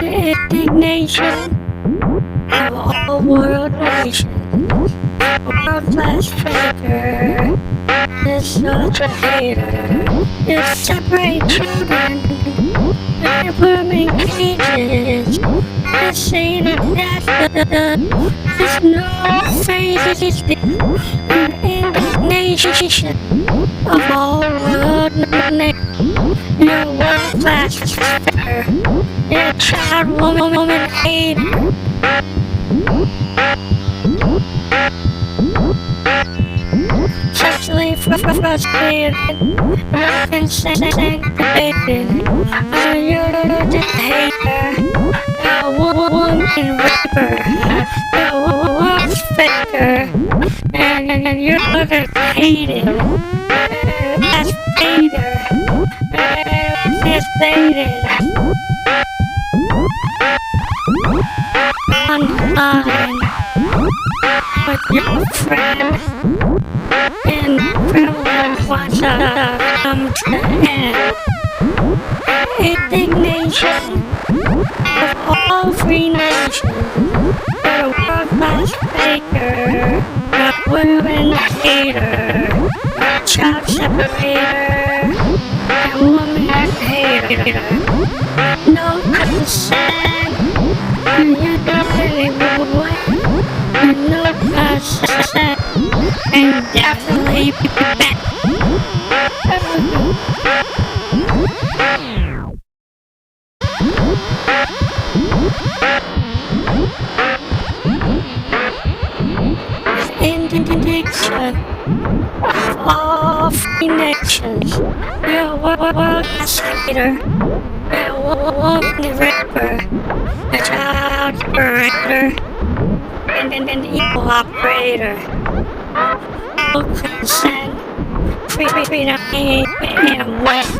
Indignation of all world nations. World-class faker is such a hater. You separate children and put them in cages. You say that there's no faith in indignation of all world nations. You're a world-class faker. You're a child woman hater. Sexually frustrated, insensitive, you're a hater, a woman rapper, a wolf faker, and you're a hater, that's hater, that's hated. Online with your friend. And prevalent wants to come to end. Indignation of all free nations. You're a world-class faker, a women hater, a child separator, a woman hater. No consent, and you don't really want. No consent. And definitely back. Indignation of all free nations. You're a world-class hater. You're a woman rapper. A child operator. And an evil operator. No consent, freedom, and wet.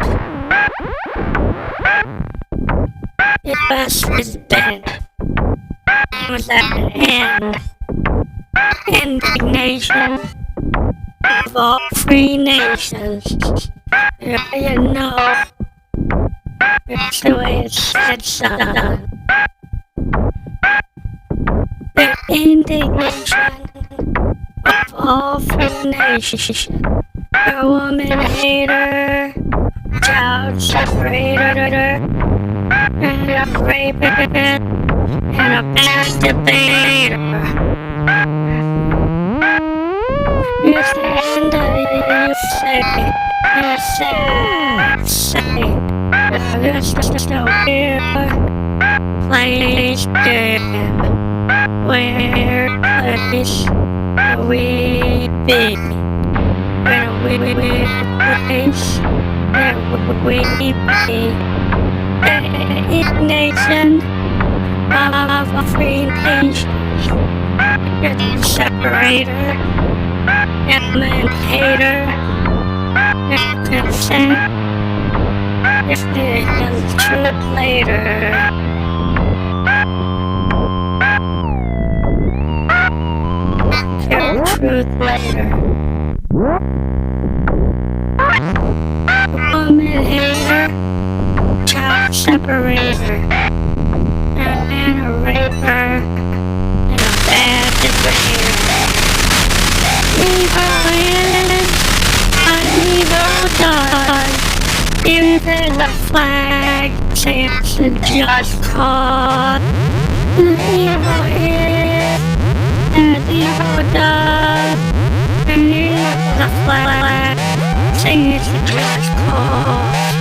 Your bus is bent. Was at an end. Indignation of all free nations. You know, it's the way it's said, son. The indignation of all free nations. A woman hater, child separator, and a rapist, and a bad debater. You stand up, you say, this is the weird place game. Where place we be? Where we place? Where we be? Indignation of a free nation. You're the separator, hater, consent. If the truth later. Truth later. Woman hater, child separator, and a raper, and a bad debater. Evil is an evil done. Even the flag says a just cause. Evil is an evil done. And the flag says a just cause.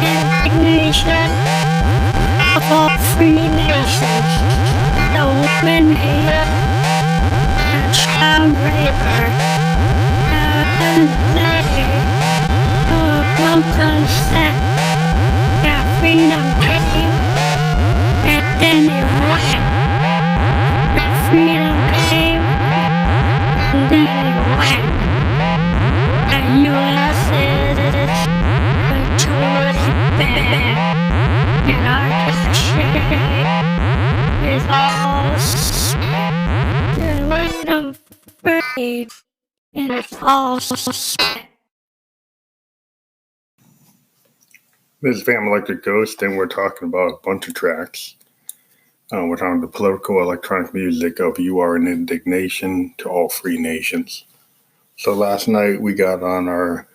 Indignation of all free nations. The woman hater, the child raper, and they no consent. Their freedom came, and then it went. Their freedom came, and then it went. The U.S. is totally bad, and our country is all freedom free, and it's all set. This is Family Electric Ghost, and we're talking about a bunch of tracks. We're talking the political electronic music of R An Indignation to All Free Nations. So last night we got on our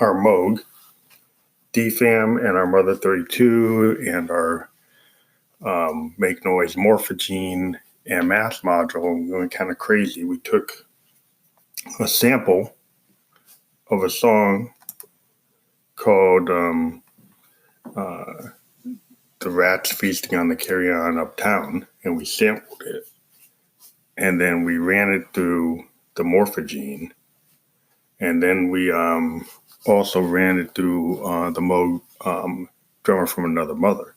our Moog, DFAM, and our Mother 32, and our Make Noise Morphogene and Math module, and we went kind of crazy. We took a sample of a song called The Rats Feasting on the Carry On Uptown, and we sampled it. And then we ran it through the Morphogene. And then we also ran it through the Moog Drummer from Another Mother.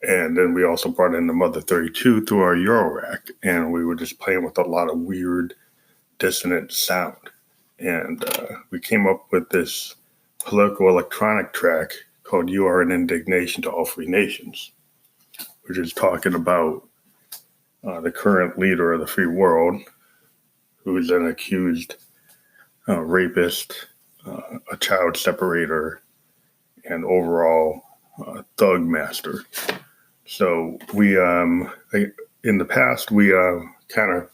And then we also brought in the Mother 32 through our Eurorack. And we were just playing with a lot of weird, dissonant sound. And we came up with this political electronic track called You Are an Indignation to All Free Nations, which is talking about the current leader of the free world, who is an accused rapist, a child separator, and overall thug master. So we, in the past, we kind of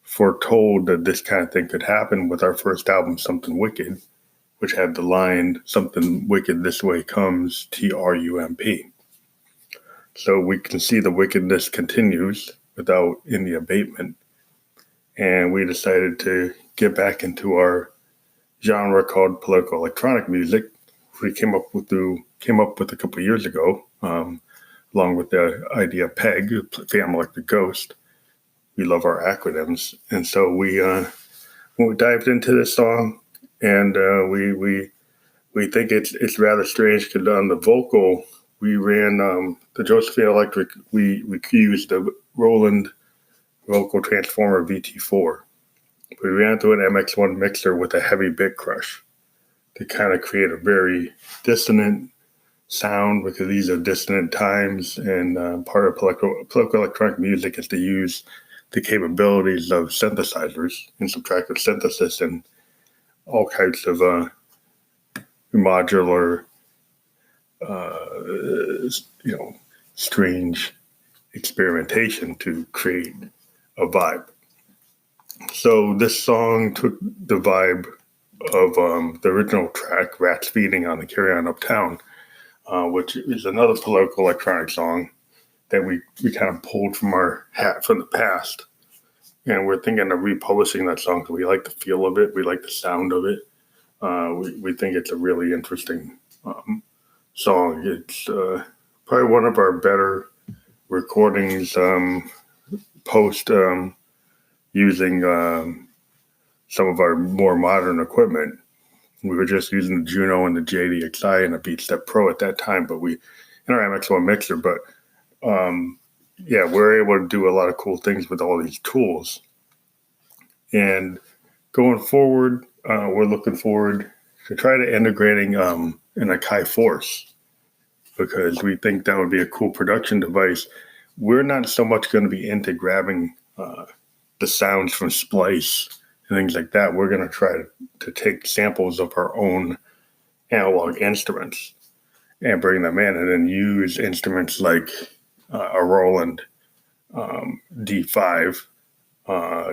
foretold that this kind of thing could happen with our first album, Something Wicked, which had the line, "Something wicked this way comes, TRUMP." So we can see the wickedness continues without any abatement. And we decided to get back into our genre called political electronic music. We came up with a couple of years ago, along with the idea of PEG, Family Electric Ghost. We love our acronyms, and so we dived into this song, and we think it's rather strange because on the vocal we ran the Josephine Electric. We used the Roland Vocal Transformer VT4. We ran through an MX1 mixer with a heavy bit crush to kind of create a very dissonant sound, because these are dissonant times, and part of political electronic music is to use the capabilities of synthesizers and subtractive synthesis and all kinds of modular, strange experimentation to create a vibe. So this song took the vibe of the original track, Rats Feeding on the Carry On Uptown, which is another political electronic song that we kind of pulled from our hat from the past. And we're thinking of republishing that song because we like the feel of it. We like the sound of it. We think it's a really interesting song. It's probably one of our better recordings post using some of our more modern equipment. We were just using the Juno and the JDXI and a BeatStep Pro at that time, but we in our MX1 mixer. But we're able to do a lot of cool things with all these tools. And going forward, we're looking forward to try to integrating an Akai Force, because we think that would be a cool production device. We're not so much going to be into grabbing the sounds from Splice and things like that. We're going to try to take samples of our own analog instruments and bring them in, and then use instruments like a Roland D5,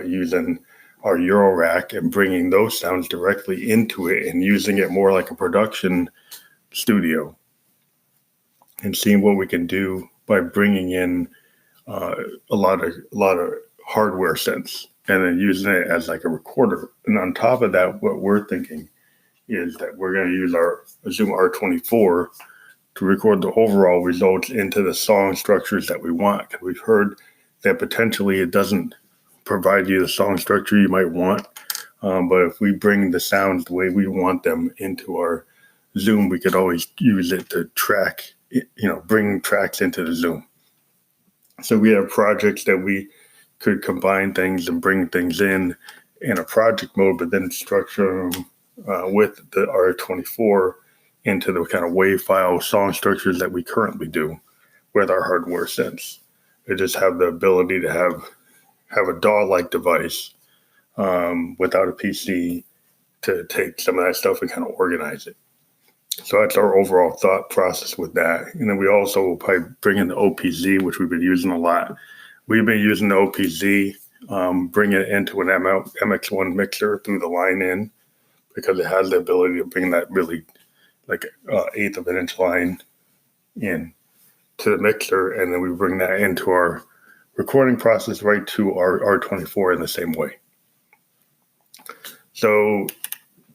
using our Eurorack and bringing those sounds directly into it and using it more like a production studio, and seeing what we can do by bringing in a lot of hardware synths and then using it as like a recorder. And on top of that, what we're thinking is that we're going to use our Zoom R24 to record the overall results into the song structures that we want. Because we've heard that potentially it doesn't provide you the song structure you might want. But if we bring the sounds the way we want them into our Zoom, we could always use it to track, bring tracks into the Zoom. So we have projects that we could combine things and bring things in a project mode, but then structure them with the R24 into the kind of WAV file song structures that we currently do with our hardware synths. We just have the ability to have a DAW-like device without a PC to take some of that stuff and kind of organize it. So that's our overall thought process with that. And then we also will probably bring in the OPZ, which we've been using a lot. We've been using the OPZ, bring it into an MX1 mixer through the line in, because it has the ability to bring that really like eighth of an inch line in to the mixer, and then we bring that into our recording process right to our R24 in the same way. So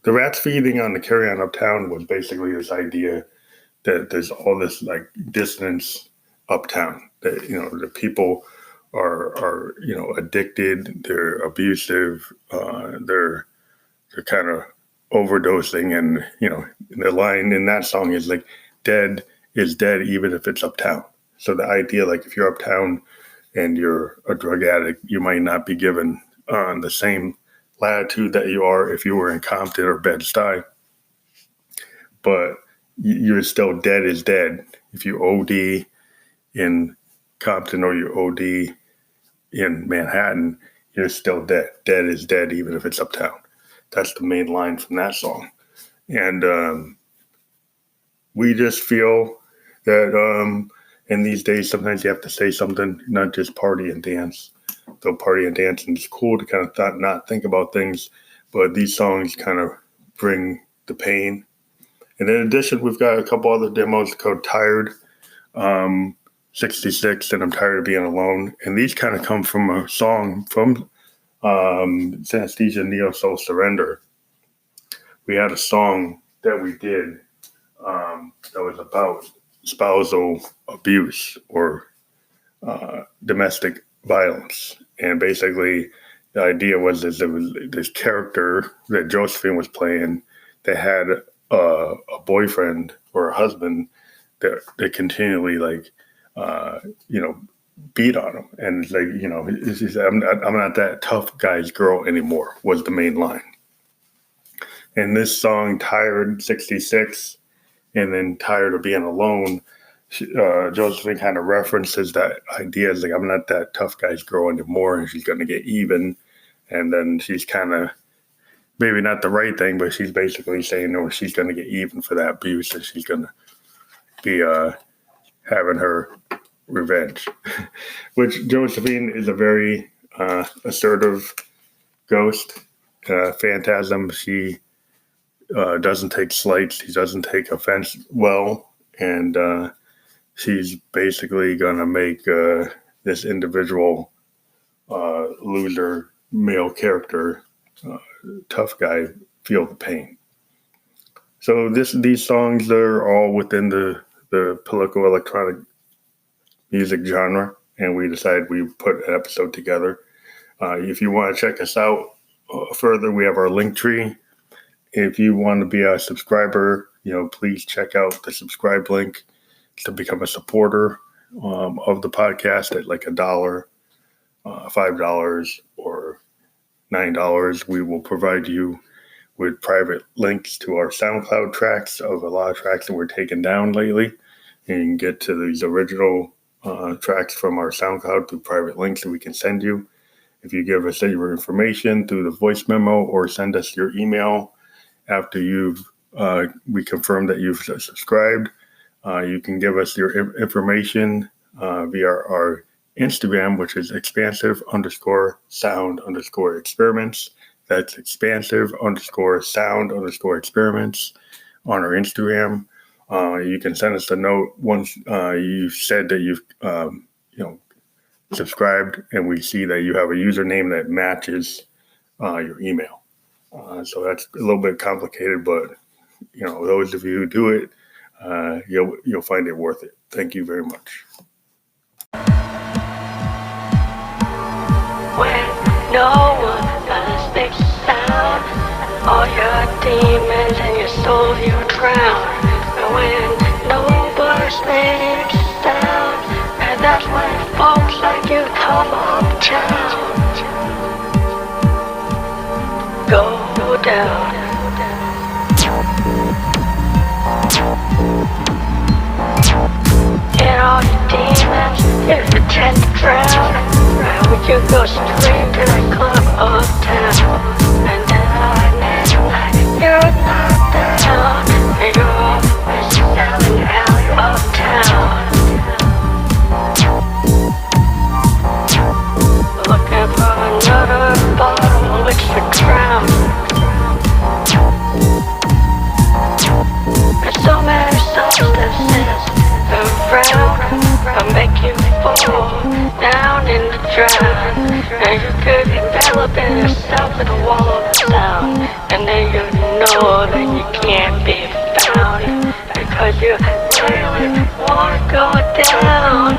the rats feeding on the Carry On Uptown was basically this idea that there's all this like dissonance uptown, that the people are addicted, they're abusive, they're kind of overdosing, and the line in that song is like, dead is dead even if it's uptown. So the idea, like, if you're uptown and you're a drug addict, you might not be given the same latitude that you are if you were in Compton or Bed-Stuy, but you're still dead is dead. If you OD in Compton or you OD in Manhattan, you're still dead. Dead is dead even if it's uptown. That's the main line from that song. And we just feel that in these days, sometimes you have to say something, not just party and dance. Though party and dancing is cool to kind of not think about things, but these songs kind of bring the pain. And in addition, we've got a couple other demos called Tired, 66, and I'm Tired of Being Alone. And these kind of come from a song from Synesthesia Neo Soul Surrender. We had a song that we did that was about spousal abuse or domestic violence. And basically the idea was that there was this character that Josephine was playing that had a boyfriend or a husband that continually beat on him. And it's like, I'm not that tough guy's girl anymore, was the main line. And this song, Tired, 66, and then Tired of Being Alone, Josephine kind of references that idea. It's like, I'm not that tough guy's girl anymore, and she's going to get even. And then she's kind of, maybe not the right thing, but she's basically saying, no, she's going to get even for that abuse, and she's going to be having her revenge. Which Josephine is a very assertive ghost, phantasm. She doesn't take slights. She doesn't take offense well. And she's basically going to make this individual loser male character, tough guy, feel the pain. So these songs are all within the political electronic music genre, and we decided we put an episode together. If you want to check us out further, we have our LinkTree. If you want to be a subscriber, please check out the subscribe link to become a supporter of the podcast at like $1, $5, or $9. We will provide you with private links to our SoundCloud tracks of a lot of tracks that were taken down lately. And you can get to these original tracks from our SoundCloud through private links that we can send you. If you give us your information through the voice memo or send us your email after we confirm that you've subscribed, you can give us your information via our Instagram, which is expansive_sound_experiments. That's expansive_sound_experiments on our Instagram. You can send us a note once you've said that you've subscribed, and we see that you have a username that matches your email. So that's a little bit complicated, but those of you who do it, you'll find it worth it. Thank you very much. When no one else makes a sound, all your demons and your soul you drown. And when no voice makes a sound, and that's when folks like you come uptown. Go down. And all your demons, you pretend to drown. Right when you go straight to the club uptown. And then all night, you're not down. And you're all fall down in the drown. And you could envelop yourself in the wall of the sound. And then you know that you can't be found because you really wanna go down.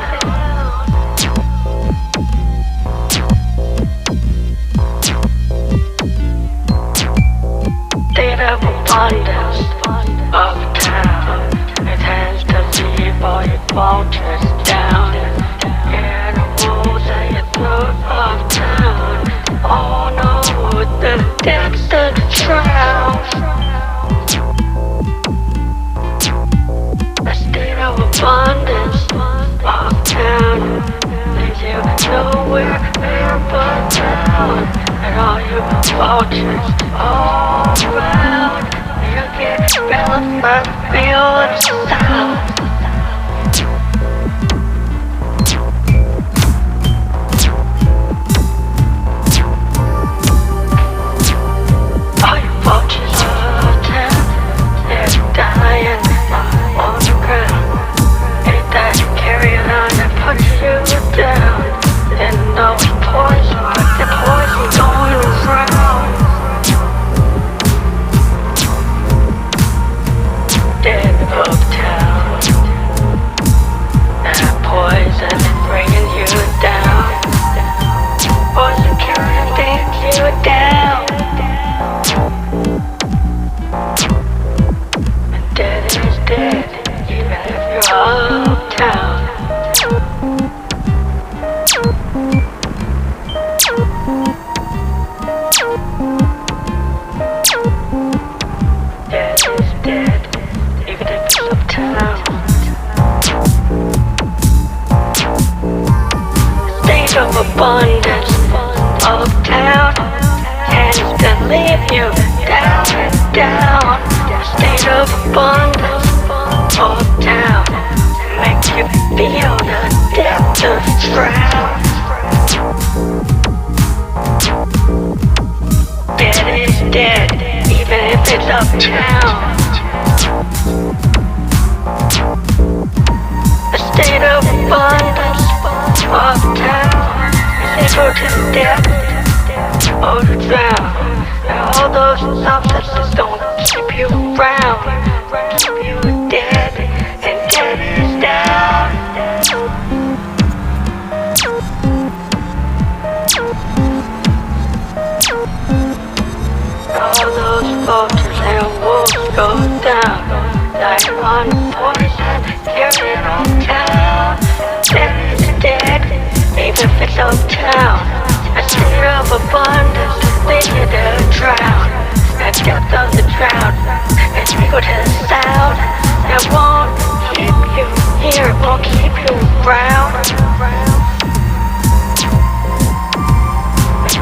State of abundance of town. It tends to leave all your vultures down. Animals at your throat of town. Oh no, the depths of the drown. A state of abundance of town leaves you nowhere but down. And all your vultures all around. You get enveloped by the feel of sound. All your vultures of town, they're dying on the ground. Ain't that carrying on that puts you down? And no poison, the poison going around. Dead uptown. That poison bringing you down. Poison carrying things you down. And dead is dead, even if you're uptown. Dead is dead, even if it's uptown. State of abundance uptown tends to leave you down and down. State of abundance uptown makes you feel the depth of drown. Dead is dead, even if it's uptown. A state of abundance uptown is equal to the depth of the drown. And all those substances don't keep you around, keep you dead, and dead is down. All those vultures and wolves go down, like on poison, carrying on town. Dead is dead, even if it's uptown. A state of abundance leads you to drown. The depth of the drown is equal to the sound. It won't keep you here, it won't keep you around.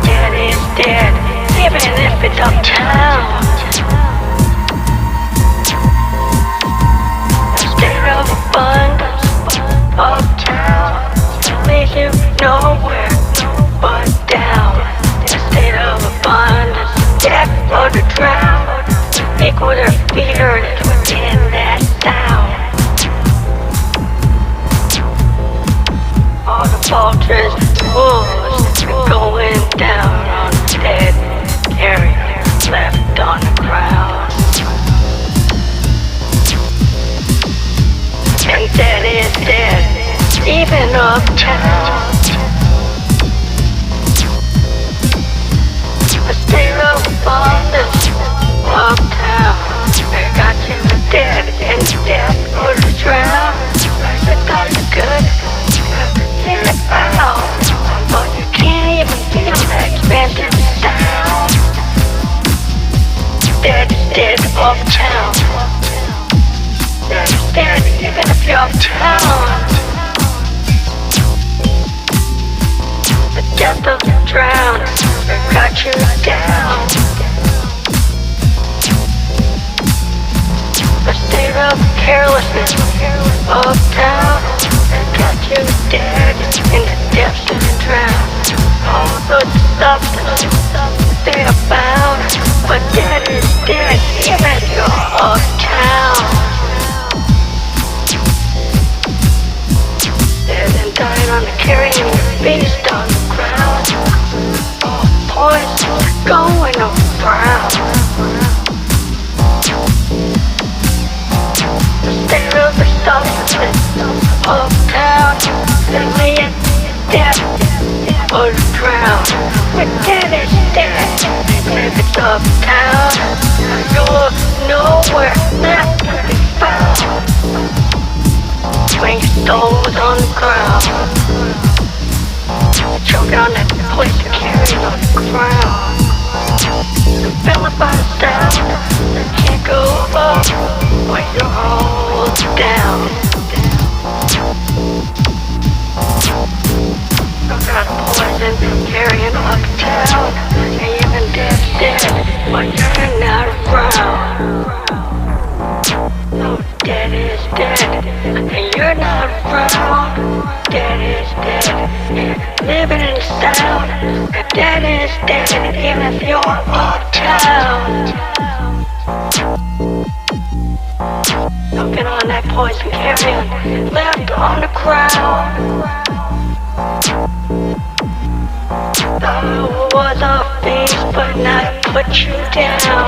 Dead is dead, even if it's uptown. A state of abundance uptown leaves you nowhere but down. A state of abundance, depth of the drown, equal to fear that's within that sound. All the vultures, wolves are going down on dead carriers left on the ground. And dead is dead, even uptown. A state of abundance uptown. They got you dead and dead for the drown. The thoughts are good, get it out. But you can't even feel that expensive sound. Dead is dead uptown. Dead is dead even if you're uptown. The death of the drown got you down. A state of carelessness uptown got you dead in the depths of the drown. All the substances they are bound, but dead is dead even if you're uptown. Dead and died on uptown, then lay it dead or drown. But dead is dead. If it's uptown, you're nowhere left to be found. When your soul's on the ground, choking on that poison carrying on the ground. Enveloped by the sound, can't go up when you're all down. I've got poison carrying uptown, even dead, but you're not around. No, dead is dead, and you're not around. Dead is dead, living in sound. And dead is dead, even if you're uptown. Jumping on that poison carrion, left on the ground. Thought it was a face, but not put you down.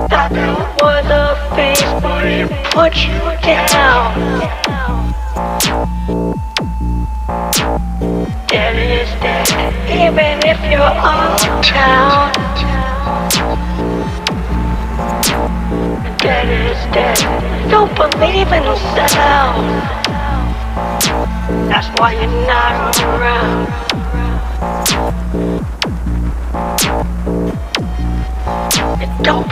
Thought it was a face, but it put you down. Dead is dead, even if you're uptown. Dead is dead, don't believe in the sound. That's why you're not around. You don't